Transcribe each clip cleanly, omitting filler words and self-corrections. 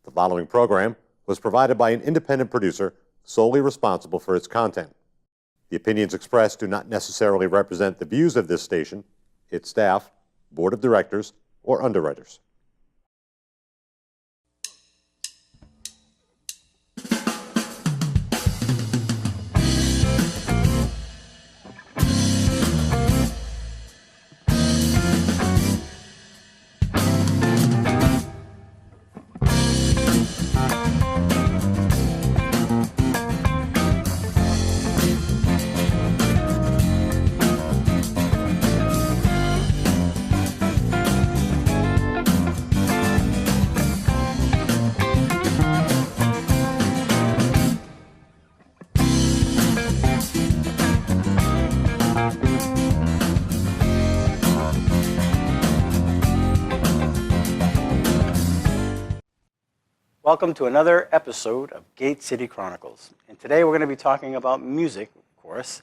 The following program was provided by an independent producer solely responsible for its content. The opinions expressed do not necessarily represent the views of this station, its staff, board of directors, or underwriters. Welcome to another episode of Gate City Chronicles. And today we're going to be talking about music, of course.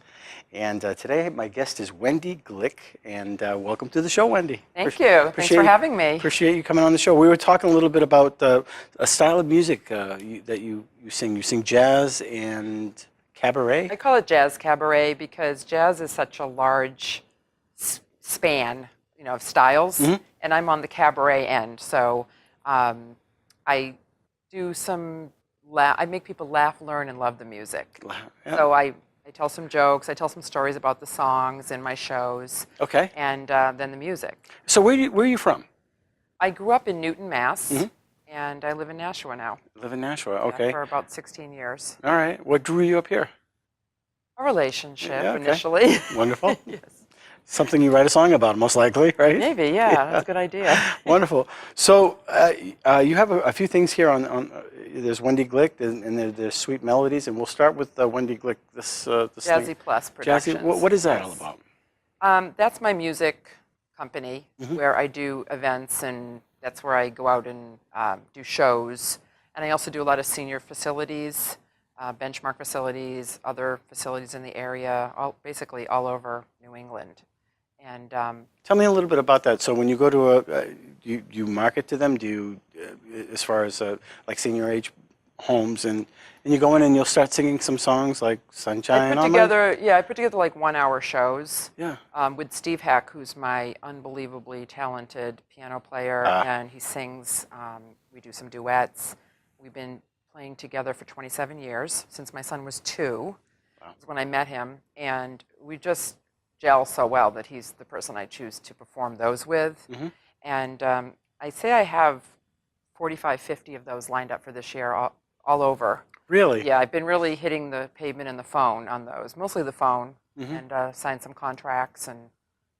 And today my guest is Wendy Glick. And welcome to the show, Wendy. Thank you. Thanks for having me. Appreciate you coming on the show. We were talking a little bit about a style of music that you sing. You sing jazz and cabaret? I call it jazz cabaret because jazz is such a large span, of styles. Mm-hmm. And I'm on the cabaret end. So I do I make people laugh, learn, and love the music. Yeah. So I tell some jokes, I tell some stories about the songs in my shows. Okay. And then the music. So where are you from? I grew up in Newton, Mass. Mm-hmm. And I live in Nashua now. Live in Nashua, okay. For about 16 years. All right. What drew you up here? A relationship initially. Wonderful. Yes. Something you write a song about, most likely, right? Maybe, yeah. That's a good idea. Wonderful. So you have a few things here on there's Wendy Glick, and there's Sweet Melodies, and we'll start with Wendy Glick. This Jazzy thing. Plus Productions. Jazzy, what is that all about? That's my music company, mm-hmm. where I do events, and that's where I go out and do shows. And I also do a lot of senior facilities, benchmark facilities, other facilities in the area, basically all over New England. And tell me a little bit about that. So when you go to you market to them? Do you, as far as like senior age homes, and you go in and you'll start singing some songs like Sunshine? I put together like 1 hour shows. Yeah. With Steve Hack, who's my unbelievably talented piano player, and he sings. We do some duets. We've been playing together for 27 years since my son was 2. Wow. That's when I met him, and we just gel so well that he's the person I choose to perform those with. Mm-hmm. And I say I have 45, 50 of those lined up for this year all over. Really? Yeah, I've been really hitting the pavement and the phone on those, mostly the phone, mm-hmm. and signed some contracts, and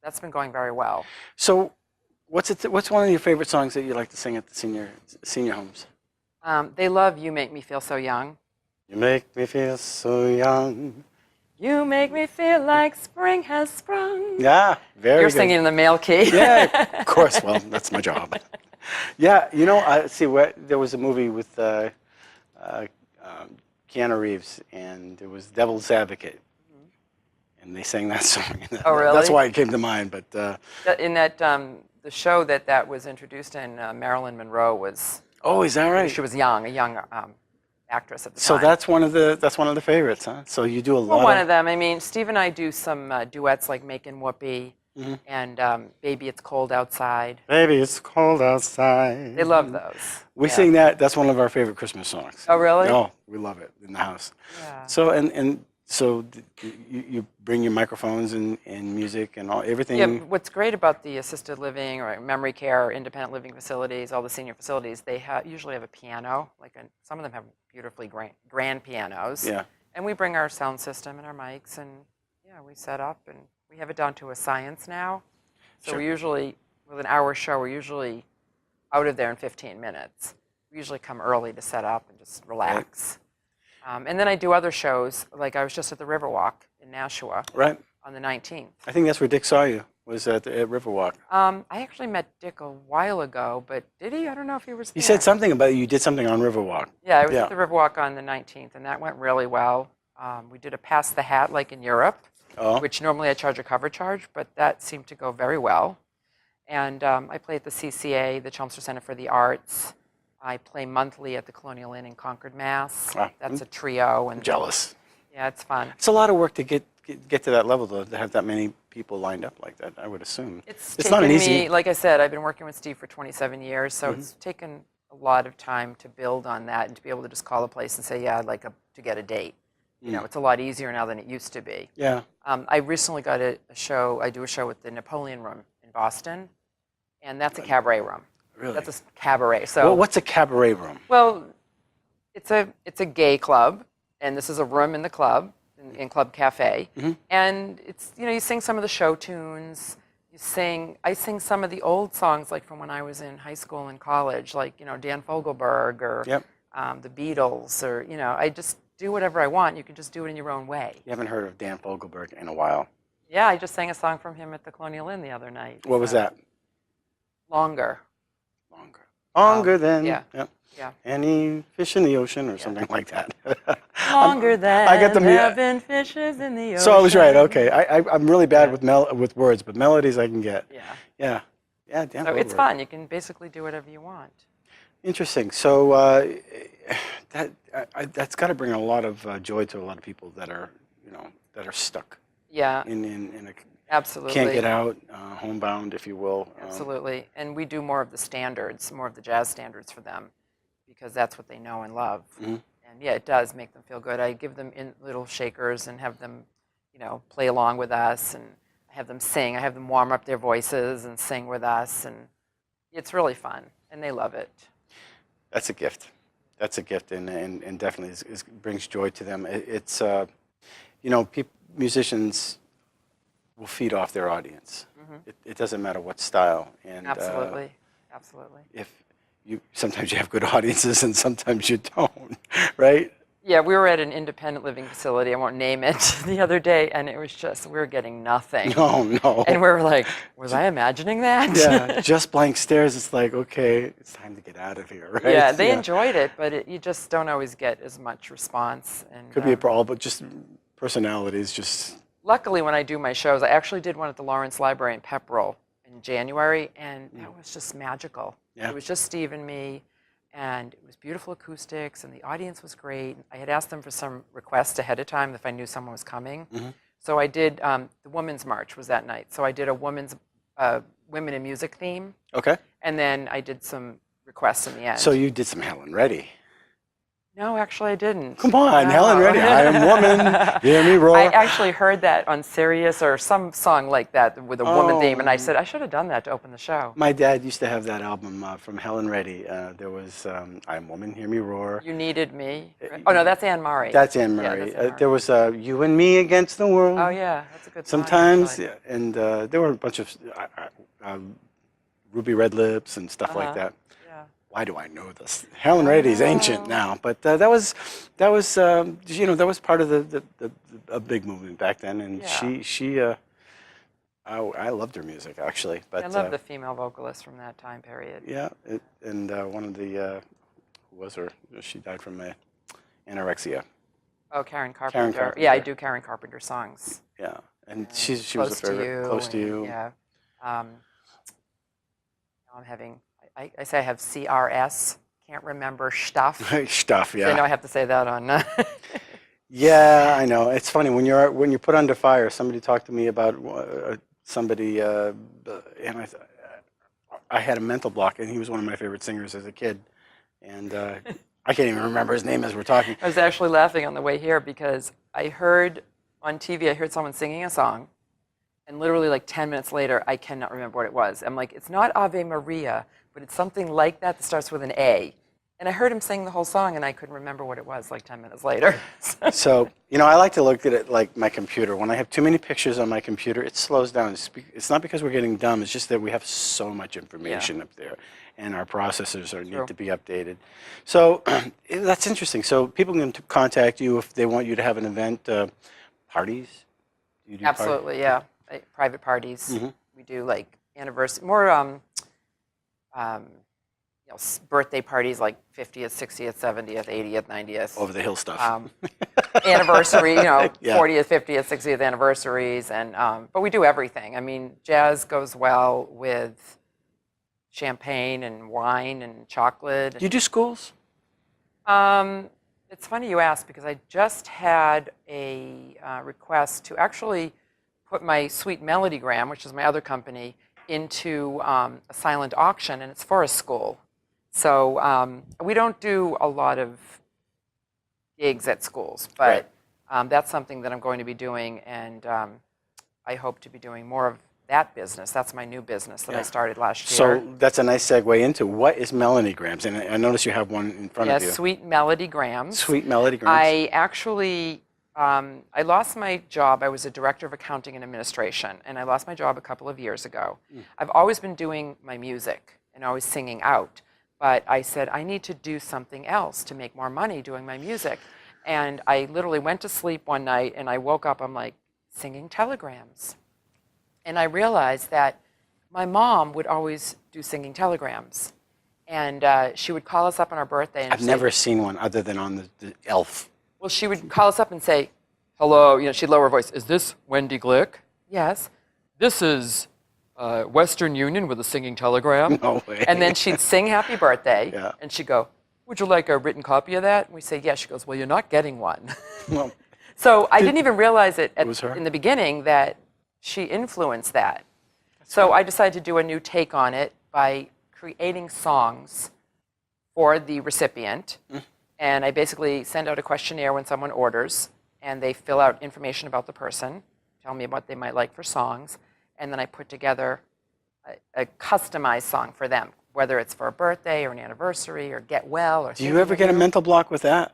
that's been going very well. So what's one of your favorite songs that you like to sing at the senior homes? They love You Make Me Feel So Young. You make me feel so young. You make me feel like spring has sprung. Yeah, very You're good. singing in the male key. Yeah, of course. Well, that's my job. Yeah, there was a movie with Keanu Reeves, and it was Devil's Advocate. Mm-hmm. And they sang that song. Oh, really? That's why it came to mind. But in that the show that was introduced in, Marilyn Monroe was. Oh, is that right? She was a young actress at the time. So that's one of the favorites, huh? So you do a lot. Well, one of them. I mean, Steve and I do some duets like Makin' Whoopee, mm-hmm. and Baby It's Cold Outside. Baby It's Cold Outside. They love those. We sing that. That's one of our favorite Christmas songs. Oh, really? Oh, we love it in the house. Yeah. So so you bring your microphones and music and everything. Yeah. What's great about the assisted living or memory care, or independent living facilities, all the senior facilities, they usually have a piano. Some of them have beautifully grand pianos. Yeah. And we bring our sound system and our mics, and we set up, and we have it down to a science now. So Sure. We usually, with an hour show, we're usually out of there in 15 minutes. We usually come early to set up and just relax. Right. And then I do other shows, like I was just at the Riverwalk in Nashua. Right. On the 19th. I think that's where Dick saw you, was at Riverwalk. I actually met Dick a while ago, but did he? I don't know if he was there. He said something about you did something on Riverwalk. Yeah, I was at the Riverwalk on the 19th, and that went really well. We did a pass the hat like in Europe, which normally I charge a cover charge, but that seemed to go very well. And I play at the CCA, the Chelmsford Center for the Arts. I play monthly at the Colonial Inn in Concord, Mass. Ah, That's a trio, and Jealous. yeah, it's fun. It's a lot of work to get to that level, though, to have that many people lined up like that, I would assume. It's not taken an easy. me, like I said, I've been working with Steve for 27 years, so it's taken a lot of time to build on that and to be able to just call a place and say, yeah, I'd like to get a date. You know, it's a lot easier now than it used to be. Yeah. I recently got a show, I do a show with the Napoleon Room in Boston, and that's a cabaret room. Really? That's a cabaret. So, Well, what's a cabaret room? well, it's a gay club, and this is a room in the club, in Club Cafe, and it's, you know, you sing some of the show tunes. I sing some of the old songs, like from when I was in high school and college, like, you know, Dan Fogelberg or the Beatles, or, you know, I just do whatever I want. You can just do it in your own way. You haven't heard of Dan Fogelberg in a while. Yeah, I just sang a song from him at the Colonial Inn the other night. What was that? Longer. Longer than. yeah. Yep. Yeah. Any fish in the ocean or something like that. Longer than I got the there have been fishes in the ocean. So I was right. Okay, I'm really bad with words, but melodies I can get. Yeah. Yeah. Dan So it's Fogelberg. fun. You can basically do whatever you want. Interesting. So that's got to bring a lot of joy to a lot of people that are stuck Yeah, in a absolutely. can't get out, homebound, if you will. Absolutely. And we do more of the standards, more of the jazz standards for them, because that's what they know and love. And yeah, it does make them feel good. I give them in little shakers and have them, you know, play along with us, and I have them sing. I have them warm up their voices and sing with us, and it's really fun, and they love it. That's a gift. That's a gift, and definitely brings joy to them. It's you know, musicians will feed off their audience. It doesn't matter what style. And Absolutely. Absolutely. Sometimes you have good audiences and sometimes you don't, right? Yeah, we were at an independent living facility, I won't name it, the other day, and it was just, we were getting nothing. No. And we were like, was I imagining that? Yeah, just blank stares. It's like, okay, it's time to get out of here, right? Yeah, they enjoyed it, but you just don't always get as much response. And Could be a problem, but just personalities, just... Luckily, when I do my shows, I actually did one at the Lawrence Library in Pepperell in January, and that was just magical. Yeah. It was just Steve and me, and it was beautiful acoustics, and the audience was great. I had asked them for some requests ahead of time if I knew someone was coming. So I did, the Women's March was that night. So I did a women's women in music theme. Okay. And then I did some requests in the end. So you did some Helen Reddy. No, actually I didn't. Come on, No. Helen Reddy. I am woman. Hear me roar. I actually heard that on Sirius or some song like that with a woman theme, and I said, I should have done that to open the show. My dad used to have that album from Helen Reddy. There was I Am Woman, Hear Me Roar. You Needed Me. Oh, no, that's Anne Murray. That's Anne Yeah, Murray. that's Anne Murray. There was You and Me Against the World. Oh, yeah, that's a good song. Sometimes, actually. and there were a bunch of Ruby Red Lips and stuff like that. Yeah. Why do I know this? Helen Reddy's ancient now, but that was you know, that was part of a big movement back then, and Yeah. I loved her music actually. But I love the female vocalists from that time period. yeah, and one of the who was her? She died from anorexia. Oh, Karen Carpenter. Carpenter. Yeah, I do Karen Carpenter songs. Yeah, and she was a Close to favorite. You. Close to and, You. Yeah. Now I'm having, I say I have CRS, can't remember stuff. Stuff. Yeah. I know I have to say that on. Yeah, I know. It's funny when you're put under fire. Somebody talked to me about somebody, and I had a mental block, and he was one of my favorite singers as a kid, and I can't even remember his name as we're talking. I was actually laughing on the way here because I heard on TV, I heard someone singing a song, and literally like 10 minutes later, I cannot remember what it was. I'm like, it's not Ave Maria, but it's something like that starts with an A. And I heard him sing the whole song, and I couldn't remember what it was like 10 minutes later. So, you know, I like to look at it like my computer. When I have too many pictures on my computer, it slows down. It's not because we're getting dumb. It's just that we have so much information up there, and our processors need to be updated. So that's interesting. So people can contact you if they want you to have an event, parties? Do you do Absolutely, yeah. Private parties. We do like anniversary, more you know, birthday parties like 50th, 60th, 70th, 80th, 90th. Over the hill stuff. Anniversary, you know, Yeah. 40th, 50th, 60th anniversaries, and but we do everything. I mean, jazz goes well with champagne and wine and chocolate. Do you do schools? It's funny you ask because I just had a request to actually put my Sweet Melodygram, which is my other company, into a silent auction, and it's for a school. So we don't do a lot of gigs at schools, but that's something that I'm going to be doing, and I hope to be doing more of that business. That's my new business that I started last year. So that's a nice segue into what is Melodygrams, and I notice you have one in front of you. Yes, Sweet Melodygrams. Sweet Melodygrams. I actually, I lost my job. I was a director of accounting and administration, and I lost my job a couple of years ago. I've always been doing my music and always singing out, but I said, I need to do something else to make more money doing my music. And I literally went to sleep one night, and I woke up, I'm like, singing telegrams. And I realized that my mom would always do singing telegrams. And she would call us up on our birthday. And I've never seen one other than on the Elf. Well, she would call us up and say, hello, she'd lower her voice. Is this Wendy Glick? Yes. This is Western Union with a singing telegram. No way. And then she'd sing happy birthday. Yeah. And she'd go, would you like a written copy of that? And we say, yes. She goes, well, you're not getting one. Well, So I didn't even realize it was her? in the beginning that she influenced that. So I decided to do a new take on it by creating songs for the recipient. And I basically send out a questionnaire when someone orders, and they fill out information about the person, tell me what they might like for songs, and then I put together a customized song for them, whether it's for a birthday or an anniversary or get well. Or do you ever get a mental block with that?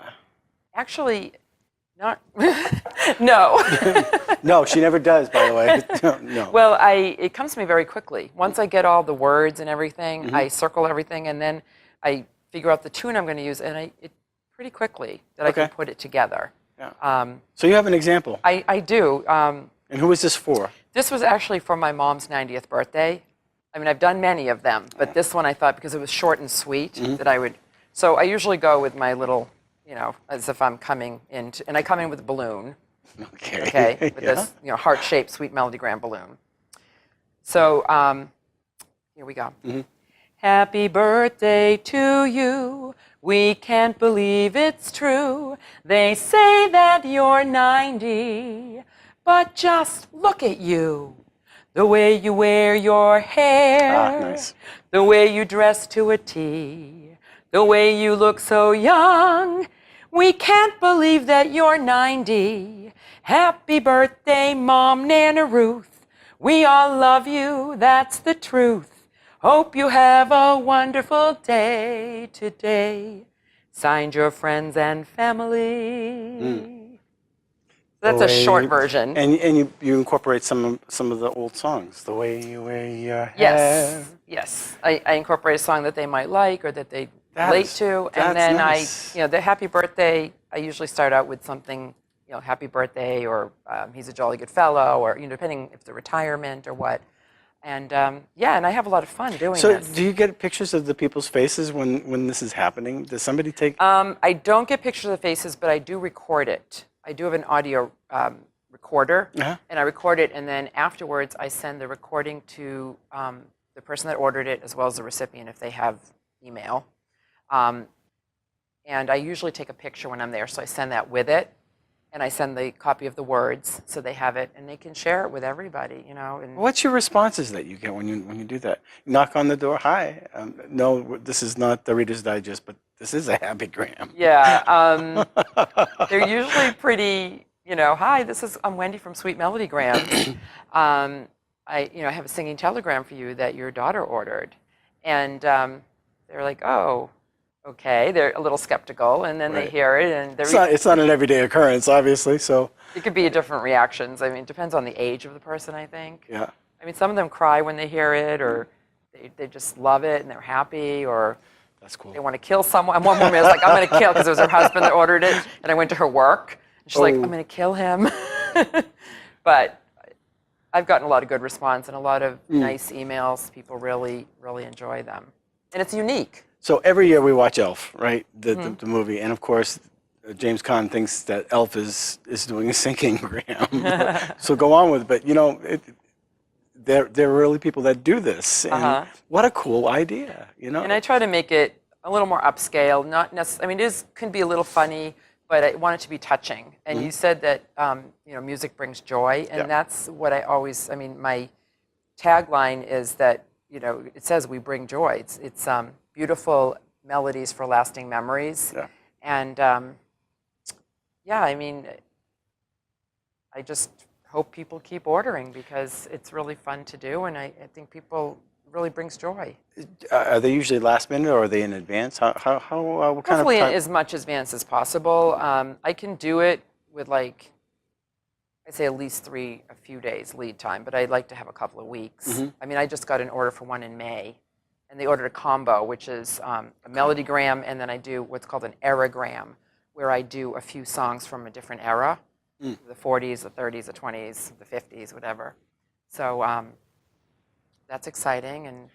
Actually, not. No. No, she never does, by the way. No. Well, it comes to me very quickly. Once I get all the words and everything, I circle everything, and then I figure out the tune I'm going to use, and it pretty quickly that I can put it together. Yeah. So you have an example. I do. And who is this for? This was actually for my mom's 90th birthday. I mean, I've done many of them, but this one I thought, because it was short and sweet, that I would. So I usually go with my little, as if I'm coming in, and I come in with a balloon. Okay, with this heart-shaped Sweet Melodygram balloon. So here we go. Happy birthday to you. We can't believe it's true. They say that you're 90, but just look at you. The way you wear your hair, Nice. the way you dress to a T, the way you look so young. We can't believe that you're 90. Happy birthday, Mom, Nana Ruth. We all love you, that's the truth. Hope you have a wonderful day today. Signed, your friends and family. That's a short version. And you incorporate some of the old songs, the way you wear your hair. Yes. I incorporate a song that they might like or that they relate to, and then nice. the happy birthday. I usually start out with something, happy birthday, or he's a jolly good fellow, or depending if the retirement or what. And and I have a lot of fun doing this. So do you get pictures of the people's faces when this is happening? Does somebody take? I don't get pictures of the faces, but I do record it. I do have an audio recorder, and I record it, and then afterwards I send the recording to the person that ordered it, as well as the recipient if they have email. And I usually take a picture when I'm there, so I send that with it, and I send the copy of the words so they have it, and they can share it with everybody, And What's your responses that you get when you do that? Knock on the door. Hi. No, this is not the Reader's Digest, but this is a happy gram. Yeah, they're usually pretty. Hi, I'm Wendy from Sweet Melodygram. I have a singing telegram for you that your daughter ordered, and they're like, oh. Okay, they're a little skeptical, and then they hear it, and It's not an everyday occurrence, obviously. So it could be different reactions. I mean, it depends on the age of the person, I think. yeah. I mean, some of them cry when they hear it, or they just love it and they're happy, or That's cool. they want to kill someone. And one woman was like, I'm going to kill, because it was her husband that ordered it, and I went to her work, and she's like, I'm going to kill him. But I've gotten a lot of good response and a lot of nice emails. People really, really enjoy them, and it's unique. So every year we watch Elf, right? The movie, and of course, James Caan thinks that Elf is doing a sinking gram. So go on with it. But there are really people that do this, and Uh-huh. what a cool idea, you know? And I try to make it a little more upscale, not necessarily, I mean, can be a little funny, but I want it to be touching. And you said that, music brings joy, and Yeah. that's what I always, I mean, my tagline is that, it says we bring joy. It's beautiful melodies for lasting memories. Yeah. And yeah, I mean, I just hope people keep ordering because it's really fun to do, and I think people really brings joy. Are they usually last minute, or are they in advance? What kind Hopefully, of time? as much advance as possible. I can do it with I say at least a few days lead time, but I'd like to have a couple of weeks. I mean, I just got an order for one in May, and they ordered a combo, which is a melodygram, and then I do what's called an eragram, where I do a few songs from a different era, the 40s, the 30s, the 20s, the 50s, whatever. So that's exciting, and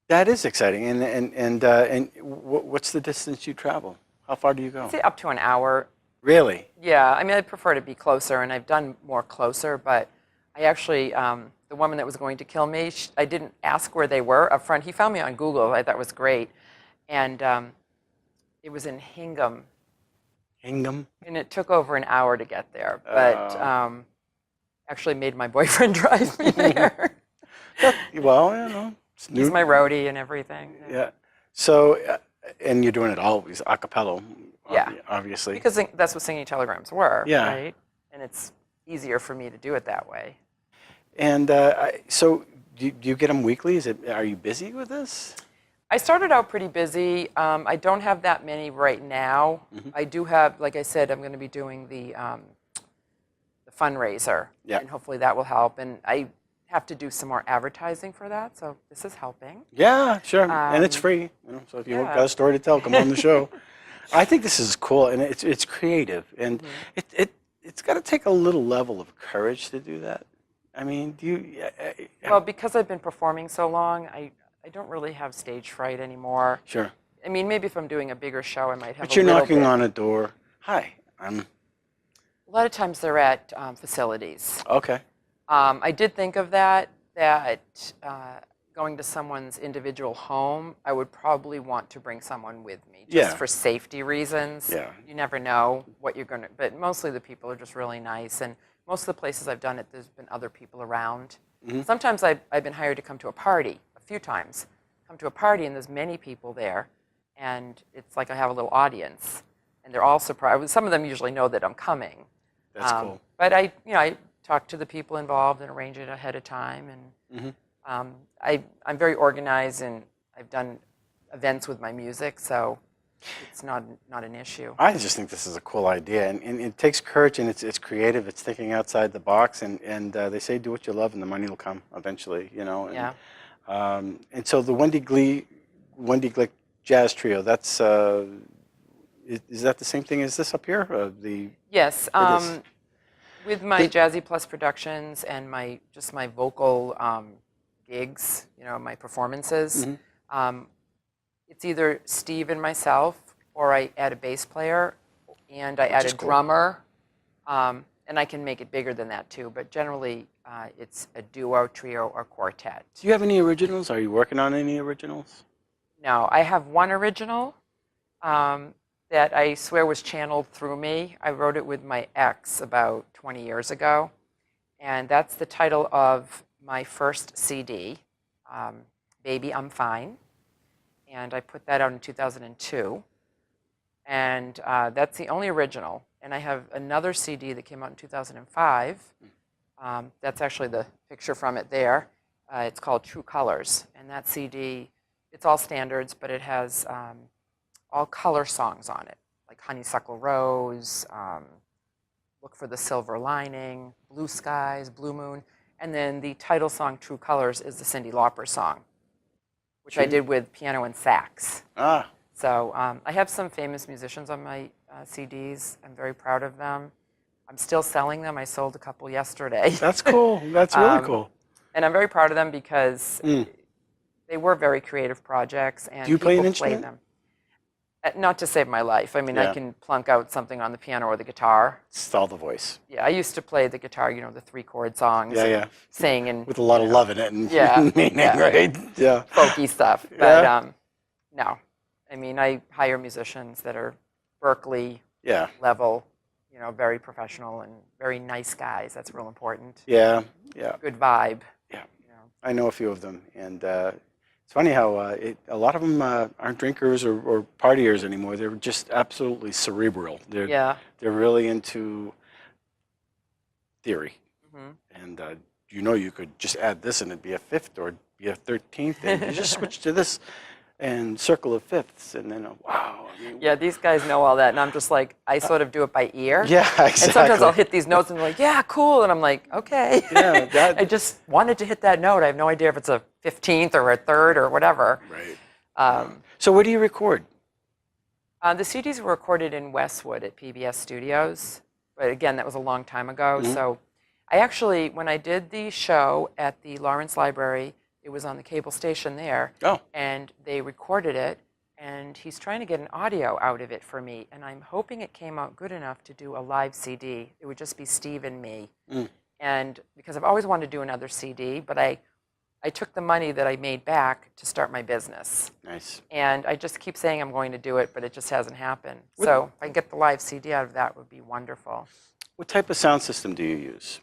That is exciting. And what's the distance you travel? How far do you go? I'd say up to an hour. Really? Yeah, I mean, I'd prefer to be closer, and I've done more closer, but I actually, the woman that was going to kill me, I didn't ask where they were up front. He found me on Google. I thought was great. And it was in Hingham, Hingham? and it took over an hour to get there, but actually made my boyfriend drive me there. Well, you know. He's my roadie and everything. Yeah. So, and you're doing it always a cappella, Yeah. obviously. Because that's what singing telegrams were, Yeah. right? And it's easier for me to do it that way. And so, do you get them weekly? Are you busy with this? I started out pretty busy. I don't have that many right now. I do have, like I said, I'm going to be doing the fundraiser, Yeah. and hopefully that will help. And I have to do some more advertising for that, so this is helping. Yeah, sure. And it's free. So if you yeah. got a story to tell, come on the show. I think this is cool, and it's creative, and it's got to take a little level of courage to do that. I mean, do you? Well, because I've been performing so long, I don't really have stage fright anymore. Sure. I mean, maybe if I'm doing a bigger show, I might have But a you're little knocking bit. on a door. Hi, I'm. A lot of times they're at facilities. Okay. I did think of that going to someone's individual home, I would probably want to bring someone with me, just Yeah. for safety reasons. Yeah. You never know what you're going to, but mostly the people are just really nice. And most of the places I've done it, there's been other people around. Sometimes I've been hired to come to a party, a few times. Come to a party and there's many people there, and it's like I have a little audience. And they're all surprised. Some of them usually know that I'm coming. That's cool. But I talk to the people involved and arrange it ahead of time. And I'm very organized, and I've done events with my music, so it's not an issue. I just think this is a cool idea, and it takes courage, and it's creative. It's thinking outside the box, and they say do what you love, and the money will come eventually. You know. And, Yeah. And so the Wendy Glick Jazz Trio. That's is that the same thing as this up here? Yes. is. With my Jazzy Plus Productions and my vocal gigs, my performances, it's either Steve and myself, or I add a bass player, and I add is a cool. drummer, and I can make it bigger than that too. But generally, it's a duo, trio, or quartet. Do you have any originals? Are you working on any originals? No, I have one original that I swear was channeled through me. I wrote it with my ex about 20 years ago, and that's the title of my first CD, Baby, I'm Fine, and I put that out in 2002, and that's the only original. And I have another CD that came out in 2005. That's actually the picture from it there. It's called True Colors, and that CD, it's all standards, but it has all color songs on it, like Honeysuckle Rose, Look for the Silver Lining, Blue Skies, Blue Moon, and then the title song, True Colors, is the Cyndi Lauper song, which I did with piano and sax. Ah, So I have some famous musicians on my CDs. I'm very proud of them. I'm still selling them. I sold a couple yesterday. that's cool. That's really cool. And I'm very proud of them because they were very creative projects, and Do you play an people played instrument? them. Not to save my life. I mean, I Yeah. can plunk out something on the piano or the guitar. It's all the voice. Yeah, I used to play the guitar, the 3-chord songs. Yeah, and yeah. Sing and With a lot of love in it and Yeah, meaning, yeah. right? Yeah. folky stuff. Yeah. But no, I mean, I hire musicians that are Berkeley Yeah. level, very professional and very nice guys. That's real important. Yeah. Yeah. Good vibe. Yeah. You know. I know a few of them, and it's funny how a lot of them aren't drinkers or partiers anymore. They're just absolutely cerebral. Yeah. They're really into theory, hmm and you could just add this and it'd be a fifth or it'd be a 13th, and you just switch to this and circle of fifths, and then wow. I mean, Yeah, these guys know all that, and I'm just like, I sort of do it by ear. yeah, exactly. And sometimes I'll hit these notes and they're like, yeah, cool. And I'm like, okay. Yeah, I just wanted to hit that note. I have no idea if it's a 15th or a third or whatever. Right. So where do you record? The CDs were recorded in Westwood at PBS Studios. But again, that was a long time ago. So I actually, when I did the show at the Lawrence Library, it was on the cable station there. Oh. And they recorded it. And he's trying to get an audio out of it for me. And I'm hoping it came out good enough to do a live CD. It would just be Steve and me. And because I've always wanted to do another CD, but I took the money that I made back to start my business. Nice. And I just keep saying I'm going to do it, but it just hasn't happened. So if I can get the live CD out of that, would be wonderful. What type of sound system do you use?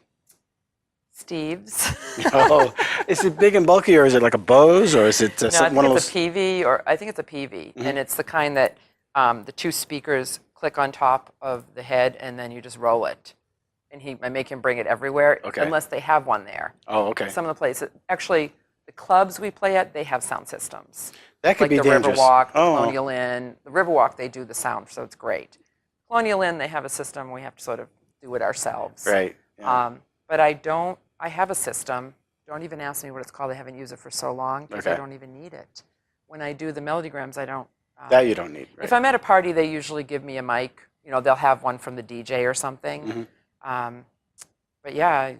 Steve's. Oh, is it big and bulky, or is it like a Bose, or is it No, I think one of it's those? a PV, or I think it's a PV, and it's the kind that the two speakers click on top of the head, and then you just roll it. And I make him bring it everywhere, Okay. unless they have one there. Oh, okay. Some of the places, actually, the clubs we play at, they have sound systems. That could Like be the dangerous. Riverwalk, the Oh. Colonial Inn. The Riverwalk, they do the sound, so it's great. Colonial Inn, they have a system. We have to sort of do it ourselves. Right. Yeah. But I have a system. Don't even ask me what it's called. I haven't used it for so long because I Okay. don't even need it. When I do the melodigrams, I don't. That you don't need, right? If I'm at a party, they usually give me a mic. They'll have one from the DJ or something. But yeah,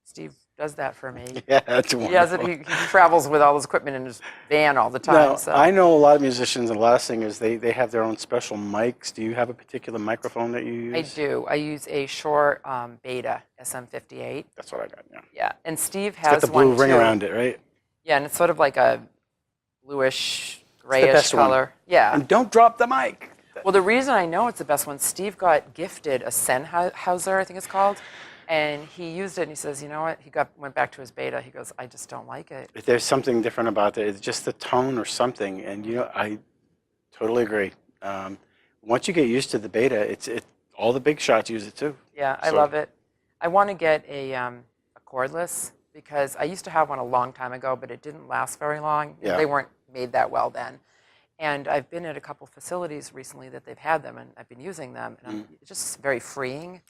Steve does that for me. Yeah, that's wonderful. He travels with all his equipment in his van all the time. Now, So. I know a lot of musicians and a lot of singers, they have their own special mics. Do you have a particular microphone that you use? I do. I use a Shure Beta SM58. That's what I got, yeah. Yeah, and Steve It's got has the blue one ring too. around it, right? Yeah, and it's sort of like a bluish, grayish best one. color. Yeah. And don't drop the mic. Well, the reason I know it's the best one, Steve got gifted a Sennheiser, I think it's called, and he used it and he says, you know what? He went back to his Beta. He goes, I just don't like it. There's something different about it. It's just the tone or something. And I totally agree. Once you get used to the Beta, it's all the big shots use it too. Yeah, I So- love it. I want to get a cordless because I used to have one a long time ago, but it didn't last very long. Yeah. They weren't made that well then. And I've been at a couple facilities recently that they've had them, and I've been using them, and it's just very freeing.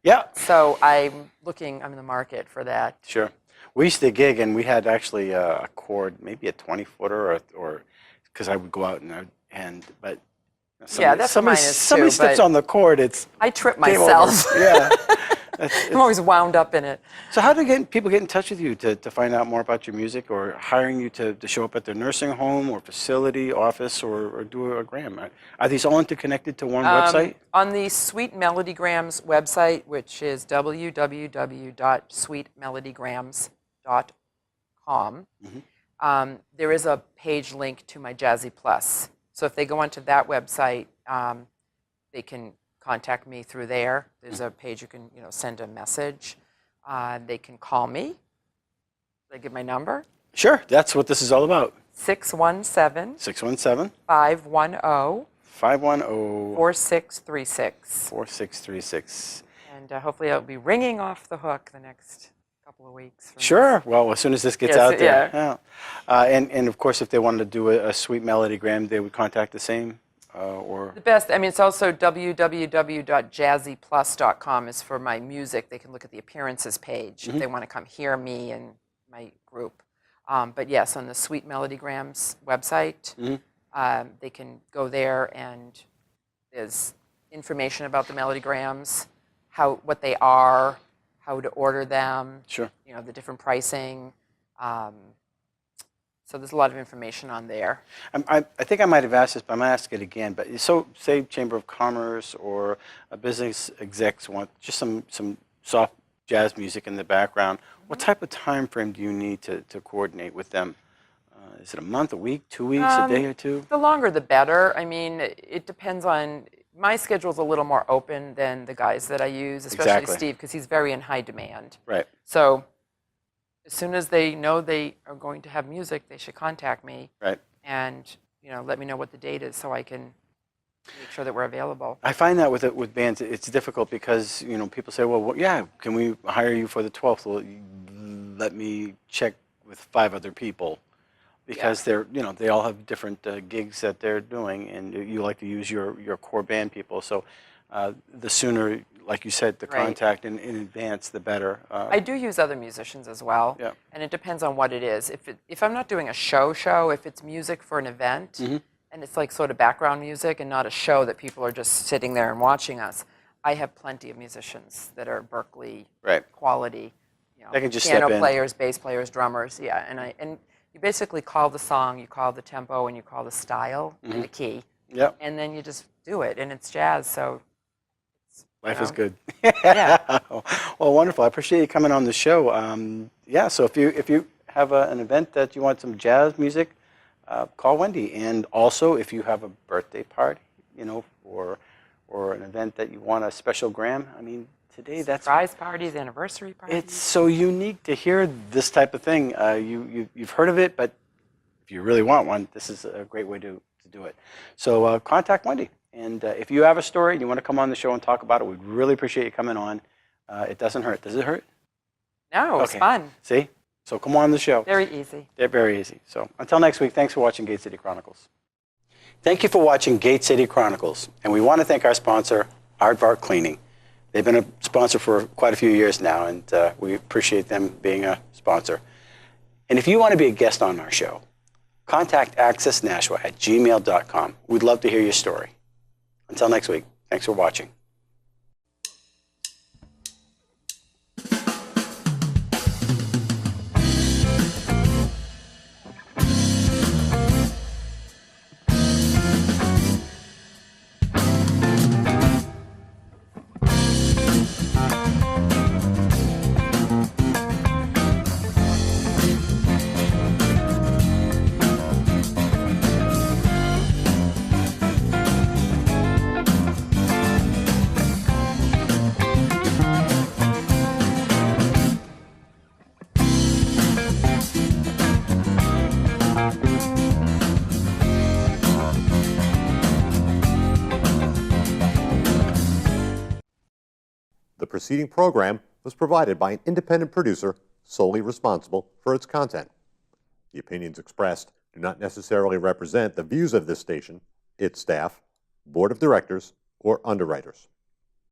Yeah, So I'm in the market for that. sure. We used to gig, and we had actually a cord, maybe a 20-footer, or because I would go out but Yeah, that's what mine is somebody too, steps but- on the cord, it's I trip game over. myself. Yeah. I'm always wound up in it. So how do people get in touch with you to find out more about your music, or hiring you to show up at their nursing home or facility, office, or do a gram? Are these all interconnected to one website? On the Sweet Melodygrams website, which is www.sweetmelodygrams.com, there is a page link to my Jazzy Plus. So if they go onto that website, they can contact me through there. There's a page you can send a message. They can call me. Did I give my number? Sure, that's what this is all about. 617 617 510 510 4636. 4636. And hopefully I'll be ringing off the hook the next couple of weeks. from Sure. Well, as soon as this gets Yes, out there. yeah. And of course, if they wanted to do a sweet melodygram, they would contact the same or. The best, it's also www.jazzyplus.com is for my music. They can look at the appearances page if they want to come hear me and my group. But yes, on the Sweet Melodygrams website, they can go there, and there's information about the melodygrams, what they are, how to order them, Sure. the different pricing. So there's a lot of information on there. I think I might have asked this, but I'm going to ask it again. But so, say Chamber of Commerce or a business execs want just some soft jazz music in the background. What type of time frame do you need to coordinate with them? Is it a month, a week, 2 weeks, a day or two? The longer the better. I mean, it depends on, my schedule's a little more open than the guys that I use, especially Exactly. Steve, because he's very in high demand. Right. So as soon as they know they are going to have music, they should contact me Right. and, let me know what the date is so I can make sure that we're available. I find that with bands, it's difficult because people say, well, yeah, can we hire you for the 12th? Well, let me check with 5 other people because they're they all have different gigs that they're doing, and you like to use your core band people. So the sooner, like you said, the Right. contact in advance, the better. I do use other musicians as well, Yeah. and it depends on what it is. If I'm not doing a show, if it's music for an event, Mm-hmm. and it's like sort of background music and not a show that people are just sitting there and watching us, I have plenty of musicians that are Berkeley Right. quality. They can just piano step in. players, bass players, drummers, yeah. And you basically call the song, you call the tempo, and you call the style and the key, Yep. and then you just do it. And it's jazz, so Life is know? good. Yeah. Well, wonderful. I appreciate you coming on the show. Yeah, so if you have an event that you want some jazz music, call Wendy. And also, if you have a birthday party, or an event that you want a special gram, I mean, today that's surprise parties, anniversary parties. it's so unique to hear this type of thing. You've heard of it, but if you really want one, this is a great way to do it. So contact Wendy. And if you have a story and you want to come on the show and talk about it, we'd really appreciate you coming on. It doesn't hurt. Does it hurt? No, it's Okay. fun. See? So come on the show. Very easy. They're very easy. So until next week, thanks for watching Gate City Chronicles. Thank you for watching Gate City Chronicles. And we want to thank our sponsor, Aardvark Cleaning. They've been a sponsor for quite a few years now, and we appreciate them being a sponsor. And if you want to be a guest on our show, contact accessnashua@gmail.com. We'd love to hear your story. Until next week, thanks for watching. The preceding program was provided by an independent producer solely responsible for its content. The opinions expressed do not necessarily represent the views of this station, its staff, board of directors, or underwriters.